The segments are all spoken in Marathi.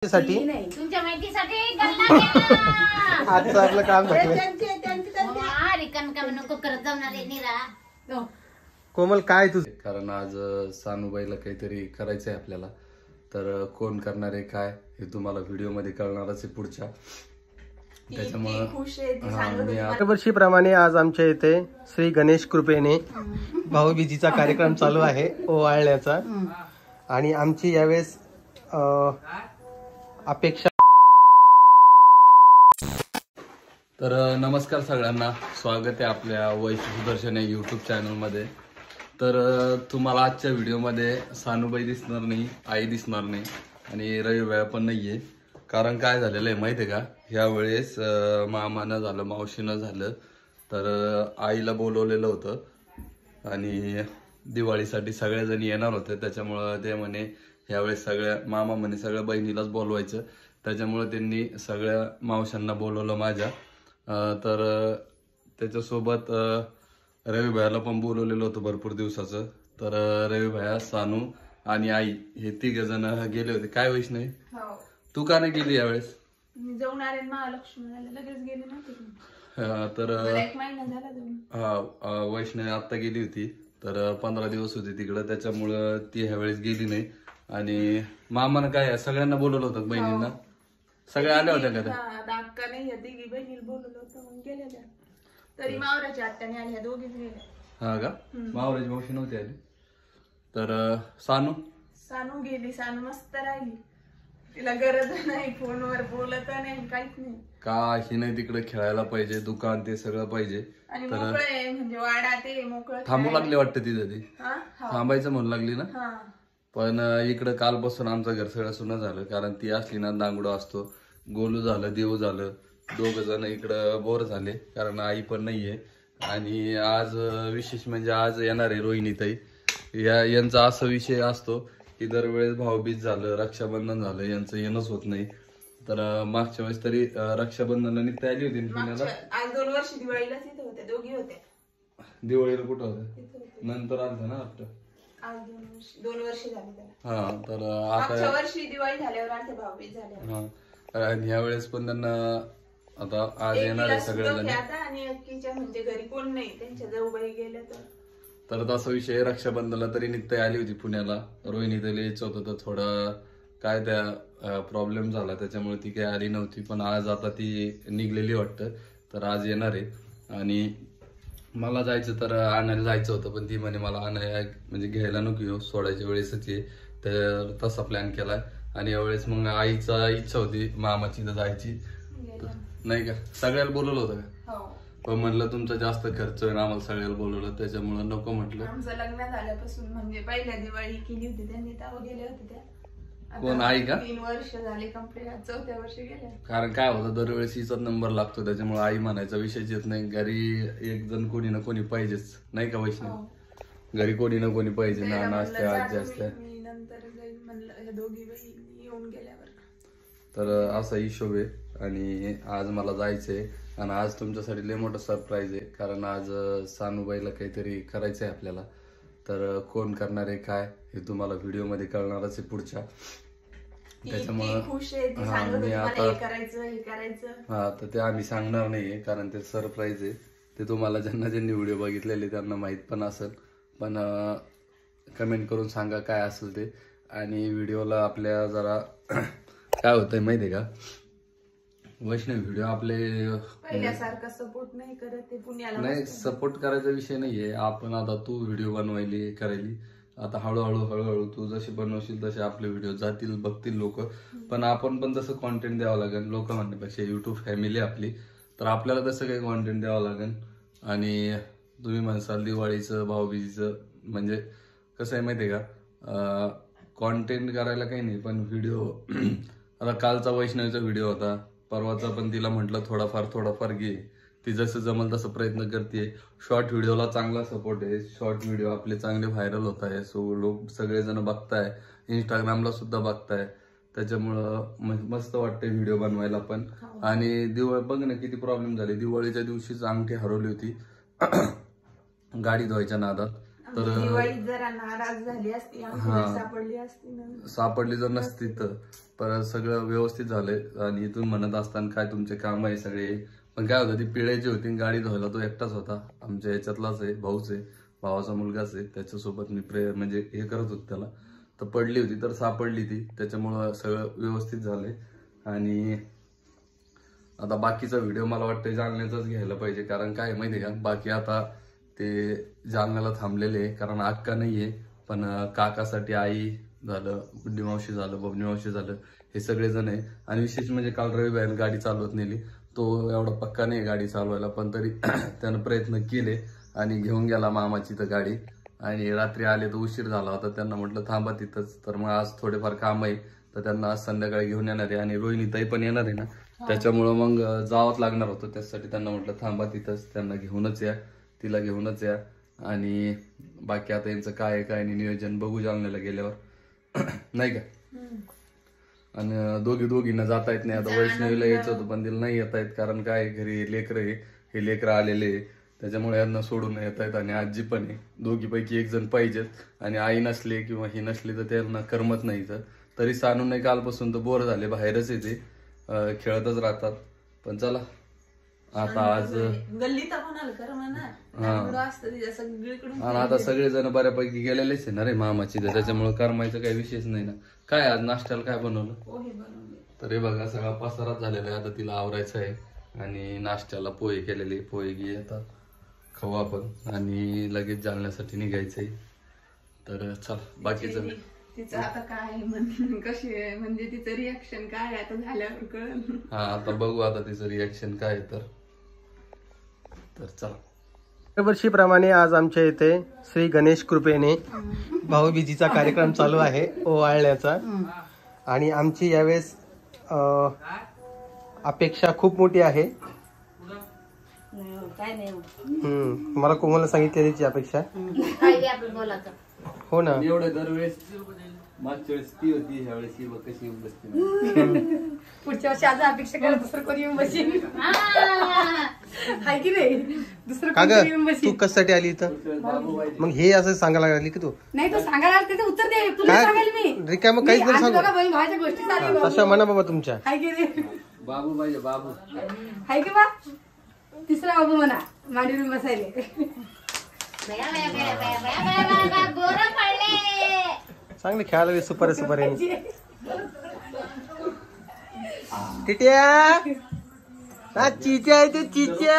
तुमच्या माहितीसाठी आजचं आपलं काम झालं. कोमल काय तुझं? कारण आज सानूबाईला काहीतरी करायचंय आपल्याला, तर कोण करणार आहे काय हे तुम्हाला व्हिडिओ मध्ये कळणारच आहे पुढच्या. त्याच्यामुळे वर्षीप्रमाणे आज आमच्या इथे श्री गणेश कृपेने भाऊबीजीचा कार्यक्रम चालू आहे ओवाळण्याचा, आणि आमची यावेळेस अपेक्षा. तर नमस्कार सगळ्यांना, स्वागत आहे आपल्या वैशिष्ट्य सुदर्शन या यूट्यूब चॅनलमध्ये. तर तुम्हाला आजच्या व्हिडिओमध्ये सानूबाई दिसणार नाही, आई दिसणार नाही आणि रविवार पण नाहीये. कारण काय झालेलं आहे माहिती आहे का, यावेळेस मामानं झालं मावशीनं झालं तर आईला बोलवलेलं होतं आणि दिवाळीसाठी सगळेजण येणार होते. त्याच्यामुळं ते म्हणे यावेळेस मामा म्हणे सगळ्या बहिणीलाच बोलवायचं, त्याच्यामुळे त्यांनी सगळ्या मावशांना बोलवलं माझ्या. तर त्याच्यासोबत रविभायाला पण बोलवलेलं होतं भरपूर दिवसाचं. तर रविभाया, सानू आणि आई हे तिघ जण गेले होते. काय वैष्णवी तू का नाही गेली यावेळेस? जाऊन आले महालक्ष्मीला, लगेच गेले ना. तर एक महिना झाला जाऊन. वैष्णवी आता गेली होती, तर 15 दिवस होती तिकडं, त्याच्यामुळं ती ह्यावेळेस गेली नाही. आणि मामानं काय सगळ्यांना बोलवलं होतं बहिणींना, सगळ्या आल्या होत्या का? अक्का नाही तिघी बहिणीला बोलवलं होतं, मग गेल्या त्या. तरी मावराच्या आत्याने आल्या, दोघीच गेल्या. हा का? मावराची मावशी नव्हती आली. तर सानू गेली. सानू मस्त राहिली, तिला गरज नाही, फोनवर बोलत नाही, काहीच नाही. काही नाही, तिकडे खेळायला पाहिजे, दुकान ते सगळं पाहिजे. आणि मोकळं म्हणजे वाडा ते मोकळं. थांबू लागले वाटतं तिथं, ती थांबायचं म्हणू लागली ना. पण इकडं कालपासून आमचं घर सगळं सुन्न झालं, कारण ती असली ना दांगडो असतो. गोलू झालं, देव झालं, दोघ जण इकडं बोर झाले, कारण आई पण नाहीये. आणि आज विशेष म्हणजे आज येणार आहे रोहिणीताई. यांचा असा विषय असतो की दरवेळेस भाऊबीज झालं, रक्षाबंधन झालं, यांचं येणंच होत नाही. तर मागच्या वेळेस तरी रक्षाबंधनाला निघता आली होती पुण्याला. आज 2 वर्ष दिवाळीला तिथे होत्या, दोघी होत्या. दिवाळीला कुठं होत्या? नंतर आलतं ना वाटतं. आज 2 वर्ष झाली त्याला. हा, तर मागच्या वर्षी दिवाळी झाल्यावर आलते भाऊबीज झाल्यावर. आणि यावेळेस पण त्यांना आता आज येणार आहे सगळेजण. आणि अक्कीच्या म्हणजे घरी कोण नाही, त्यांच्या जाऊबाई गेल्या. तर तसा विषय, रक्षाबंधनला तरी निघता आली होती पुण्याला. रोहिणीताईला यायचं होतं, तर थोडा काय त्या प्रॉब्लेम झाला, त्याच्यामुळे ती काही आली नव्हती. पण आज आता ती निघलेली वाटतं, तर आज येणार आहे. आणि मला जायचं तर आणायला जायचं होतं, पण ती म्हणे मला आणायला म्हणजे घ्यायला नको येऊ, सोडायच्या वेळेसच ये. तर तसा प्लॅन केलाय. आणि यावेळेस मग आईचा इच्छा होती मामाची तर जायची, नाही का? सगळ्याला बोलवलं होतं का? पण म्हणलं तुमचा जास्त खर्च आहे, आम्हाला सगळ्याला बोलवलं, त्याच्यामुळे नको म्हटलं. आमचं लग्न झाल्यापासून म्हणजे पहिल्या दिवाळी केली होती त्यांनी, तेव्हा गेल्या होत्या त्या. कोण, आई का? 3 वर्ष झाले कंप्लीट, 4थ्या वर्षी गेल्या. कारण काय होतं, दरवेळेस हिचाच नंबर लागतो, त्याच्यामुळे आई म्हणायचा विषयच येत नाही. घरी एक जण कोणी ना कोणी पाहिजेच, नाही का वैष्णव? घरी कोणी ना कोणी पाहिजे, नाना असते, आजी असते. नंतर म्हणलं दोघी बहिणी येऊन गेल्यावर. तर असा हिशोब आहे. आणि आज मला जायचंय, आणि आज तुमच्यासाठी लय मोठं सरप्राईज आहे, कारण आज सानूबाईला काहीतरी करायचंय आपल्याला. तर कोण करणार आहे काय हे तुम्हाला व्हिडिओ मध्ये कळणारच आहे पुढच्या. त्याच्यामुळं मी आता तर ते आम्ही सांगणार नाहीये, कारण ते सरप्राईज आहे. ते तुम्हाला ज्यांनी व्हिडिओ बघितलेले त्यांना माहित पण असेल, पण कमेंट करून सांगा काय असेल ते. आणि व्हिडिओला आपल्या जरा काय होतंय माहितीये का वैष्णव, व्हिडिओ आपले पहिल्यासारखा सपोर्ट नाही करत ते पुण्याला. नाही, सपोर्ट करायचा विषय नाहीये. आपण आता तू व्हिडिओ बनवायली करायली, आता हळूहळू तू जशी बनवशील तसे आपले व्हिडिओ जातील, बघतील लोक. पण आपण पण तसं कॉन्टेंट द्यावं लागेल. लोक म्हणण्यापेक्षा युट्यूब फॅमिली आपली, तर आपल्याला तसं काही कॉन्टेंट द्यावं लागेल. आणि तुम्ही म्हणसाल दिवाळीचं भाऊबीजीचं म्हणजे कसं आहे माहितीये का, कॉन्टेंट करायला काही नाही, पण व्हिडिओ आता कालचा वैष्णवीचा व्हिडिओ होता, परवाचा पण तिला म्हटलं थोडाफार घे. ती जसं जमल तसं प्रयत्न करते. शॉर्ट व्हिडिओला चांगला सपोर्ट आहे, शॉर्ट व्हिडिओ आपले चांगले व्हायरल होत आहे. सो लोक सगळेजण बघताय, इंस्टाग्रामला सुद्धा बघताय, त्याच्यामुळं मस्त वाटतंय व्हिडिओ बनवायला पण. आणि दिवाळी बघ ना किती प्रॉब्लेम झाले. दिवाळीच्या दिवशीच अंगठी हरवली होती गाडी धुवायच्या नादात, तर दिवाळीत जरा नाराज झाली असती, आम्हाला सापडली असती ना. सापडली जर नसती तर परत सगळं व्यवस्थित झालंय. आणि तुम्ही म्हणत असताना काय तुमचे काम आहे सगळे, पण काय होतं ती पिळायची होती, गाडी धुवायला तो एकटाच होता. आमच्या याच्यातलाच आहे, भाऊच आहे, भावाचा मुलगाच आहे. त्याच्यासोबत मी म्हणजे हे करत होतो त्याला, तर पडली होती तर सापडली ती, त्याच्यामुळं सगळं व्यवस्थित झालंय. आणि आता बाकीचा व्हिडिओ मला वाटतं जालन्याचाच घ्यायला पाहिजे, कारण काय माहितीये का, बाकी आता ते जालन्याला थांबलेले आहे, कारण अक्का नाहीये. पण काकासाठी आई झालं, गुड्डी मावशी झालं, बबनी मावशी झालं, हे सगळेजण आहे. आणि विशेष म्हणजे काल रविबाईने गाडी चालवत नेली. तो एवढा पक्का नाही गाडी चालवायला, पण तरी त्यानं प्रयत्न केले आणि घेऊन गेला मामाची तर गाडी. आणि रात्री आले तर उशीर झाला होता, त्यांना म्हटलं थांबा तिथंच. तर मग आज थोडेफार काम आहे, तर त्यांना आज संध्याकाळी घेऊन येणार आहे. आणि रोहिणीताई पण येणार आहे ना, त्याच्यामुळं मग जावंच लागणार होतं. त्यासाठी त्यांना म्हटलं थांबा तिथंच, त्यांना घेऊनच या, तिला घेऊनच या. आणि बाकी आता यांचं काय आहे काय नाही नियोजन बघू जालन्याला गेल्यावर, नाही का. आणि दोघींना जाता येत नाही. आता वैष्णवीला यायचं होतं पण तिला नाही येता येत, कारण काय घरी लेकरं आहे, हे लेकरं आलेले आहे, त्याच्यामुळे यांना सोडून येत आहेत. आणि आजी पण आहे, दोघीपैकी एक जण पाहिजेत. आणि आई नसली किंवा ही नसली तर त्यांना करमत नाही. तर तरी सानू नाही कालपासून तर बोर झाले, बाहेरच येते, खेळतच राहतात. पण चला आता आज गल्लीत कोणाला कर म्हणा असतं तिच्या सगळीकडून. आणि आता सगळेजण बऱ्यापैकी गेलेलेच आहे ना रे मामाची, तर त्याच्यामुळे करमायचं काही विशेष नाही ना. काय आज नाश्त्याला काय बनवलं? पोहे बनवले. तर हे बघा सगळा पसाराच झालेला आहे, आता तिला आवरायचं आहे. आणि नाश्त्याला पोहे केलेले, पोहे घे आता खाऊ आपण आणि लगेच जालन्यासाठी निघायचंय. तर चल बाकीचं तिचं आता काय कशी आहे, म्हणजे तिचं रिॲक्शन काय आता झाल्यावर कळलं. हा आता बघू आता तिचं रिॲक्शन काय आहे. तर चला. दरवर्षीप्रमाणे आज आमच्या इथे श्री गणेश कृपेने भाऊबीजीचा कार्यक्रम चालू आहे ओवाळण्याचा. आणि आमची यावेळेस अपेक्षा खूप मोठी आहे. मला कोमलला सांगितली त्याची अपेक्षा. हो ना, एवढे दरवेळेस मागच्या वेळेस ती होती, ह्या वेळेस कशी येऊन बसते. पुढच्या वर्षी आज अपेक्षा करत दुसरं कोणी येऊन बसेल, हाय की नाही? दुसरं का कोणी येऊन ग बसेल. तू कशासाठी आली इथं? मग हे असं सांगायला लागली की तू नाही तो सांगायला त्याचं उत्तर दे, तुला काय सांगाल मी. रिकामं काहीच नाही सांगू. बघा बहीण भावाच्या गोष्टी चालू तशा म्हणा बाबा तुमच्या. हाय की नाही? बाबू पाहिजे बाबू. हाय की बा? तिसरा बाबू म्हणा मांडीवर बसायले. चांगले खेळायला सुपर सुपर आहे. टिट्या चिच्या आहे ते चिच्या.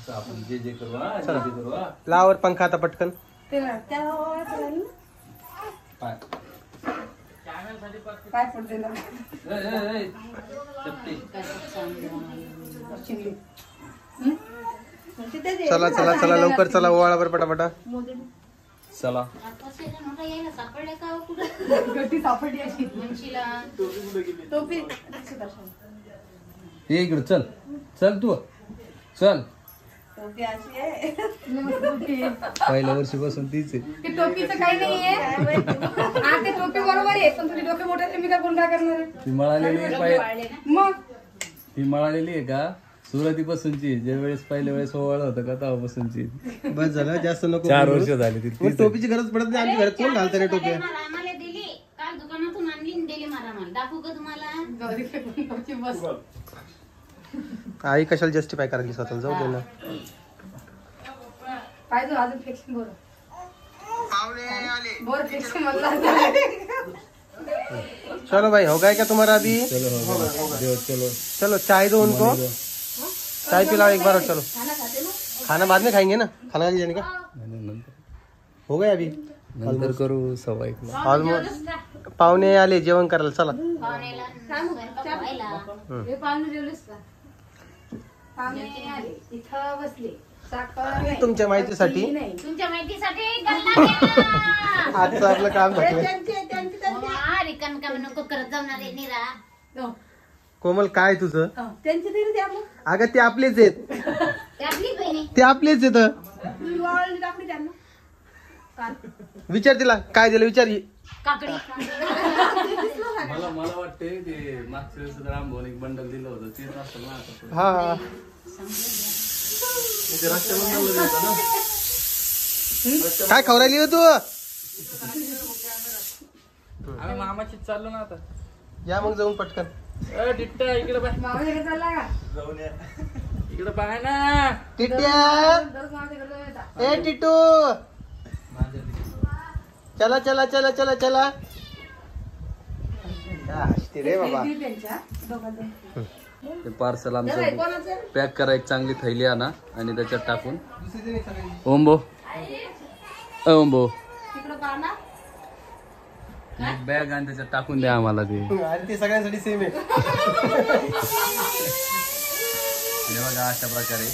आपण जे जे करू हा, जे जे करू हा. लावर पंखा आता पटकन. काय पडते ना चला चला चला लवकर चला ओवाळा बरं पटापटा. चला गट्टी सापडली अशी टोपी. ये इकडे चल, चल तू चल. टोपी अशी आहे. पहिल्या वर्षीपासून तीच आहे. ते टोपीचं काही नाहीये. हा ते टोपी बरोबर आहे, पण तुझे डोके मोठे मी काय कोण काय करणार आहे? ती मळालेली आहे मग ती मळालेली आहे का सुरुवातीपासूनची, ज्या वेळेस पहिल्या वेळेस ओवाळ होतं का तेव्हापासूनची. बस झालं जास्त नको. 4 वर्ष झाली ती. मग टोपीची गरज पडत नाही आमच्या घरात. कोण घालतं रे टोप्या? आम्हाला दिली काल दुकानातून आणली दिली मला दाखवू का तुम्हाला? गौरी टोपी बस. आई कशाला जस्टिफाय करायची स्वतः, जाऊ दे ना. पाहिजे अजून फ्लेक्शन बोर बोर फ्लेक्शन मला. चलो भाई हो गया क्या तुम्हारा अभी? चलो चलो चलो चाय दो उनको, चाय पिलाओ एक बार और चलो. खाना बाद में खाएंगे ना, खाना नहीं जाने का हो गया अभी. नंतर करू 1:15. ऑलमोस्ट पाहुणे आले जेवण करायला. चला पाहुण्याला स्वयंपाक व्हायला. हे पाहुणे जेवलेस का? पाहुणे आले इथं बसले. साखर तुमच्या माहितीसाठी तुमच्या माहितीसाठी गल्ला गेला. आजचं आपलं काम झालं. रिकाम काम नको करत जाणार आहे निरा. कोमल काय तुझं? त्यांचे तरी द्या मग. अगं ते आपलेच आहेत, ते आपली बहिणी ते आपलेच आहेत. तुम्ही वाळली टाकली त्यांना. विचार तिला काय दिलं, विचार. काकडी. मला वाटते ते मागच्या वेळेस रामभवन एक बंडल दिलं होतं तेच असेल ना आता. हा काय खाऊ राहिली हो तू? आम्ही मामाची चाललो ना आता. या मग जाऊन पटकन. टिट्टा इकडे बाय. मामा तिकडे चालला का? इकडे पाय ना. टिट्या दररोज मामा तिकडे जाऊन येतात. ए टिटू चला चला चला चला चला. रे बाबा दिली त्यांच्या दोघांचं. ते पार्सल आमचं कोणाचं? पॅक करा, एक चांगली थैली आणा आणि त्याच्यात टाकून. ओंबो ओंबो तिकडं पाहा ना. बॅग आणि त्याच्यात टाकून द्या आम्हाला ते. अरे ते सगळ्यांसाठी सेम आहे. हे बघा अशा प्रकारे